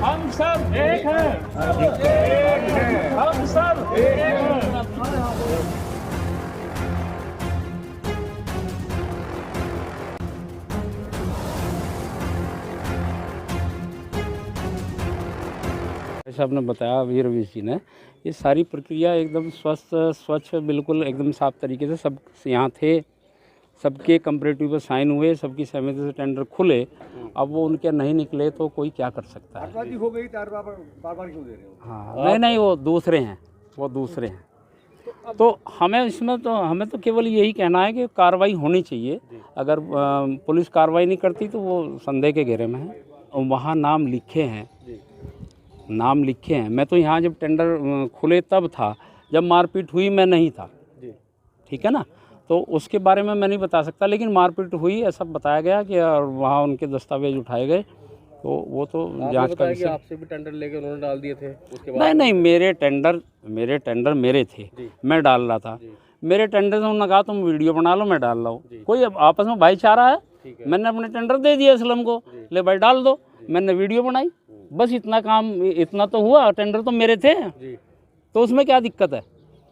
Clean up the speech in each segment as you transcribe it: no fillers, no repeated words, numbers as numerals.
हम सब एक हैं, हम सब एक हैं। साहब ने बताया, वीर रवीश जी ने, ये सारी प्रक्रिया एकदम स्वस्थ स्वच्छ बिल्कुल एकदम साफ तरीके से सब यहाँ थे, सबके कंपैरेटिव पर साइन हुए, सबकी सहमति से टेंडर खुले। अब वो उनके नहीं निकले तो कोई क्या कर सकता है। हो गई, बार क्यों दे रहे हो? हाँ नहीं वो दूसरे हैं, वो दूसरे हैं। तो हमें तो केवल यही कहना है कि कार्रवाई होनी चाहिए। अगर पुलिस कार्रवाई नहीं करती तो वो संदेह के घेरे में है। वहाँ नाम लिखे हैं, नाम लिखे हैं। मैं तो यहाँ जब टेंडर खुले तब था, जब मारपीट हुई मैं नहीं था, ठीक है ना। तो उसके बारे में मैं नहीं बता सकता, लेकिन मारपीट हुई ऐसा बताया गया कि और वहाँ उनके दस्तावेज उठाए गए। तो वो तो जांच का विषय। आपसे भी टेंडर लेके उन्होंने डाल दिए थे उसके बाद? नहीं, मेरे टेंडर मेरे थे, मैं डाल रहा था। मेरे टेंडर से उन्होंने कहा तुम वीडियो बना लो, मैं डाल रहा हूँ। कोई आपस में भाईचारा है। मैंने अपने टेंडर दे दिया असलम को, ले भाई डाल दो। मैंने वीडियो बनाई, बस इतना काम, इतना तो हुआ। टेंडर तो मेरे थे, तो उसमें क्या दिक्कत है?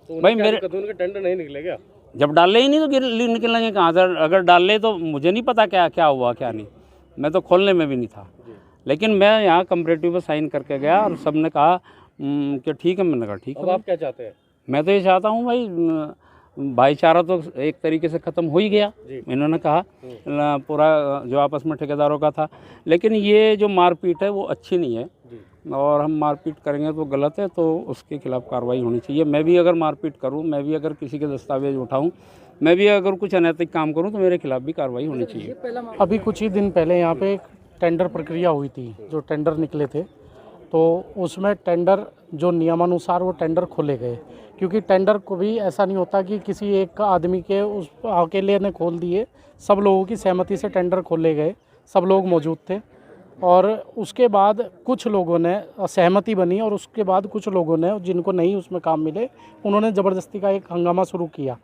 तो भाई मेरे उनके टेंडर नहीं निकले क्या? जब डाले ही नहीं तो निकलेंगे कहाँ से? अगर डाले तो मुझे नहीं पता क्या क्या हुआ क्या नहीं, मैं तो खोलने में भी नहीं था। लेकिन मैं यहाँ कंपैरेटिव पर साइन करके गया और सब ने कहा कि ठीक है। मैंने कहा ठीक है। अब आप क्या चाहते हैं? मैं तो ये चाहता हूँ भाई, भाईचारा तो एक तरीके से ख़त्म हो ही गया। इन्होंने कहा पूरा जो आपस में ठेकेदारों का था। लेकिन ये जो मारपीट है वो अच्छी नहीं है, और हम मारपीट करेंगे तो गलत है, तो उसके खिलाफ़ कार्रवाई होनी चाहिए। मैं भी अगर मारपीट करूं, मैं भी अगर किसी के दस्तावेज उठाऊं, मैं भी अगर कुछ अनैतिक काम करूं, तो मेरे खिलाफ़ भी कार्रवाई होनी चाहिए। अभी कुछ ही दिन पहले यहाँ पे एक टेंडर प्रक्रिया हुई थी, जो टेंडर निकले थे, तो उसमें टेंडर जो नियमानुसार वो टेंडर खोले गए। क्योंकि टेंडर को भी ऐसा नहीं होता कि किसी एक आदमी के उस अकेले ने खोल दिए, सब लोगों की सहमति से टेंडर खोले गए, सब लोग मौजूद थे। और उसके बाद कुछ लोगों ने सहमति बनी, और उसके बाद कुछ लोगों ने, जिनको नहीं उसमें काम मिले, उन्होंने ज़बरदस्ती का एक हंगामा शुरू किया।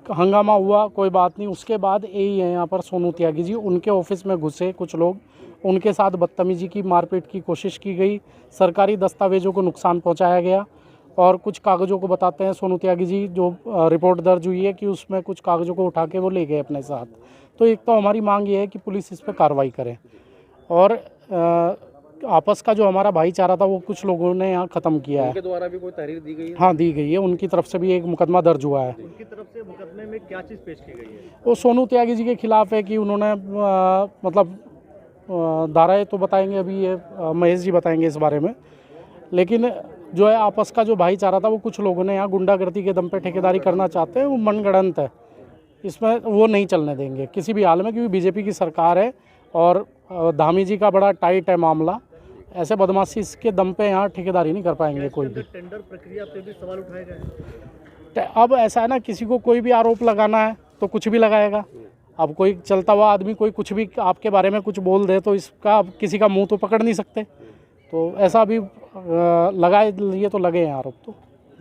हंगामा हुआ, कोई बात नहीं। उसके बाद यही है यहाँ पर सोनू त्यागी जी, उनके ऑफिस में घुसे कुछ लोग, उनके साथ बदतमीजी की, मारपीट की कोशिश की गई, सरकारी दस्तावेजों को नुकसान पहुँचाया गया। और कुछ कागज़ों को बताते हैं सोनू त्यागी जी, जो रिपोर्ट दर्ज हुई है कि उसमें कुछ कागज़ों को उठा के वो ले गए अपने साथ। तो एक तो हमारी मांग ये है कि पुलिस इस पर कार्रवाई करे, और आपस का जो हमारा भाईचारा था वो कुछ लोगों ने यहाँ ख़त्म किया है। उनके द्वारा भी कोई तहरीर दी गई है? हाँ दी गई है, उनकी तरफ से भी एक मुकदमा दर्ज हुआ है। उनकी तरफ से मुकदमे में क्या चीज़ पेश की गई है? वो सोनू त्यागी जी के खिलाफ़ है कि उन्होंने मतलब धाराएँ तो बताएंगे अभी, ये महेश जी बताएंगे इस बारे में। लेकिन जो है आपस का जो भाईचारा था, वो कुछ लोगों ने यहाँ गुंडागर्दी के दम पे ठेकेदारी करना चाहते हैं, वो मनगढ़ंत है। इसमें वो नहीं चलने देंगे किसी भी हाल में, क्योंकि बीजेपी की सरकार है और धामी जी का बड़ा टाइट है मामला। ऐसे बदमाशी के दम पे यहाँ ठेकेदारी नहीं कर पाएंगे कोई भी। टेंडर प्रक्रिया पे भी सवाल उठाए गए? अब ऐसा है ना, किसी को कोई भी आरोप लगाना है तो कुछ भी लगाएगा। अब कोई चलता हुआ आदमी कोई कुछ भी आपके बारे में कुछ बोल दे, तो इसका आप किसी का मुंह तो पकड़ नहीं सकते। तो ऐसा भी लगाए लिए तो लगे हैं आरोप। तो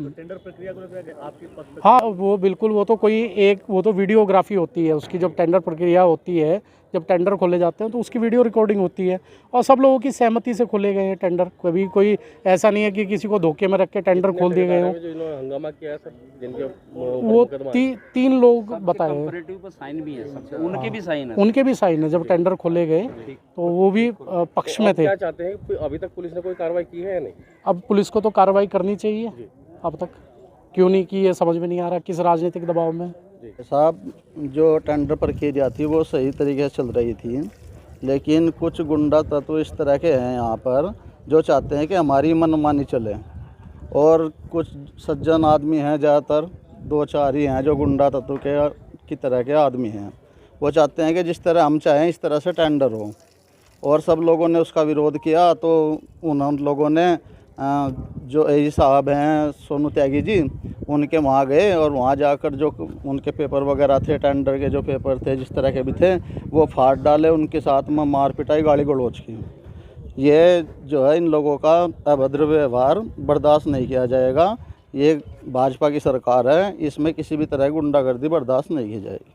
टेंडर प्रक्रिया को लेकर आपकी पद पे? हाँ वो बिल्कुल, वो तो कोई एक, वो तो वीडियोग्राफी होती है उसकी। जब टेंडर प्रक्रिया होती है, जब टेंडर खोले जाते हैं तो उसकी वीडियो रिकॉर्डिंग होती है, और सब लोगों की सहमति से खोले गए हैं टेंडर। कभी कोई ऐसा नहीं है कि किसी को धोखे में रख के टेंडर खोल दिए गए हों। हंगामा किया है सर, जिनके वो 3 लोग बताए हैं। कंपैरेटिव पर साइन भी है सबसे, उनके भी साइन है। उनके भी साइन है, जब टेंडर खोले गए तो वो भी पक्ष में थे। क्या चाहते हैं? अभी तक पुलिस ने कोई कार्रवाई की है या नहीं? अब पुलिस को तो कार्रवाई करनी चाहिए, अब तक क्यों नहीं की है समझ में नहीं आ रहा, किस राजनीतिक दबाव में। साहब, जो टेंडर प्रक्रिया थी वो सही तरीके से चल रही थी, लेकिन कुछ गुंडा तत्व इस तरह के हैं यहाँ पर जो चाहते हैं कि हमारी मनमानी चले। और कुछ सज्जन आदमी हैं, ज़्यादातर 2-4 ही हैं जो गुंडा तत्व की तरह के आदमी हैं। वो चाहते हैं कि जिस तरह हम चाहें इस तरह से टेंडर हो, और सब लोगों ने उसका विरोध किया। तो उन लोगों ने जो एई साहब हैं सोनू त्यागी जी, उनके वहाँ गए, और वहाँ जाकर जो उनके पेपर वगैरह थे, टेंडर के जो पेपर थे जिस तरह के भी थे, वो फाड़ डाले। उनके साथ में मार पिटाई, गाली गलौज की। ये जो है इन लोगों का अभद्र व्यवहार बर्दाश्त नहीं किया जाएगा। ये भाजपा की सरकार है, इसमें किसी भी तरह की गुंडागर्दी बर्दाश्त नहीं की जाएगी।